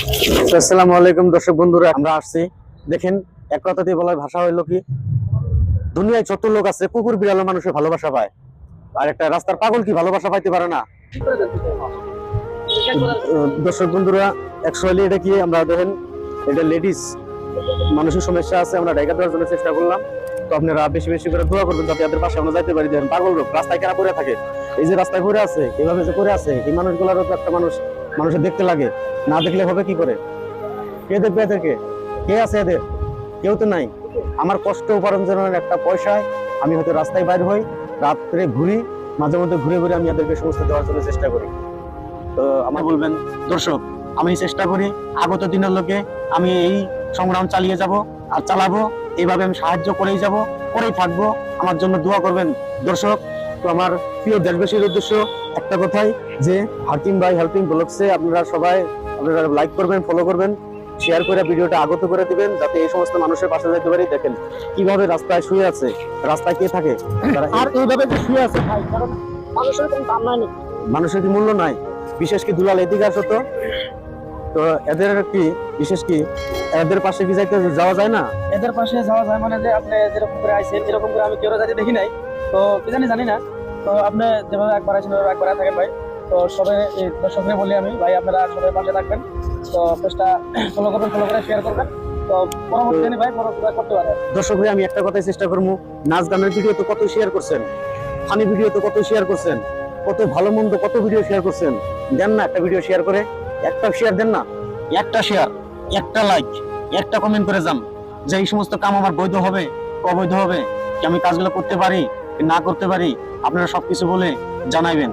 আসসালামু আলাইকুম দর্শক বন্ধুরা, আমরা আসছি দেখেন এক কথাতেই বলার ভাষা হইলো কি, দুনিয়ায় যত লোক আছে কুকুর বিড়ালের মানুষের ভালোবাসা পায়, আর একটা রাস্তার পাগল কি ভালোবাসা পাইতে পারে না? দর্শক বন্ধুরা, অ্যাকচুয়ালি এটা কি আমরা দেখেন এটা লেডিস মানুষের সমস্যা আছে, আমরা ঢাকা দেওয়ার জন্য চেষ্টা করলাম। তো আপনারা বেশি বেশি করে দোয়া করবেন যাতে এদের পাশে আমরা যাইতে পারি। দেখেন পাগল লোক রাস্তায় কেনা পড়ে থাকে, এই যে রাস্তায় পড়ে আছে এভাবে যে পড়ে আছে, এই মানুষগুলোরও তো একটা মানুষের দেখতে লাগে, না দেখলে হবে কি করে? কে দেখবে এদেরকে? কে আছে এদের? কেউ তো নাই। আমার কষ্ট উপার্জনের একটা পয়সায় আমি হয়তো রাস্তায় বাইর হই, রাত্রে ঘুরি, মাঝে মধ্যে ঘুরে ঘুরে আমি এদেরকে সমস্ত দেওয়ার জন্য চেষ্টা করি। তো আমার বলবেন দর্শক, আমি চেষ্টা করি আগত দিনের লোকে আমি এই সংগ্রাম চালিয়ে যাব আর চালাবো, এইভাবে আমি সাহায্য করেই যাব, করেই থাকবো। আমার জন্য দোয়া করবেন দর্শক। তো আমার প্রিয় দেশবাসীর উদ্দেশ্য একটা কথাই, যে হাকিম ভাই হেল্পিং ব্লগসে আপনারা সবাই লাইক করবেন, ফলো করবেন, শেয়ার করে ভিডিওটা আগত করে দিবেন যাতে এই সমস্ত মানুষের পাশে যেতে পারি। দেখেন কিভাবে রাস্তায় শুয়ে আছে, রাস্তায় কে থাকে আর এইভাবে যে শুয়ে আছে ভাই, কারণ মানুষের কোনো দাম নাই, মানুষের কি মূল্য নাই? বিশেষ কি দুলাল এদিকে আসো তো। তো এদের কি বিশেষ কি এদের পাশে কি যাওয়া যায় না? এদের পাশে যাওয়া যায় মানে যে আপনি যেরকম করে আইছেন এরকম করে আমি কেউ যাতে দেখি নাই, তো কি জানি না। তো আপনি যেভাবে একবার আছেন একবার থাকেন ভাই। তো সবাই দর্শকদের বলি আমি ভাই, আপনারা সবাই পাশে থাকবেন, তো পেজটা ফলো করবেন, ফলো করে শেয়ার করবেন। তো পরবর্তী দিনে ভাই পরবর্তী করতে পারে। দর্শক ভাই আমি একটা কথাই চেষ্টা করবো, নাচ গানের ভিডিও তো কত শেয়ার করছেন, ফানি ভিডিও তো কত শেয়ার করছেন, কত ভালো মন্দ কত ভিডিও শেয়ার করছেন, দেন না একটা ভিডিও শেয়ার করে, একটা শেয়ার দেন না, একটা শেয়ার, একটা লাইক, একটা কমেন্ট করে যান যে এই সমস্ত কাম আমার বৈধ হবে, অবৈধ হবে, কি আমি কাজগুলো করতে পারি কি না করতে পারি, আপনারা সবকিছু বলে জানাইবেন।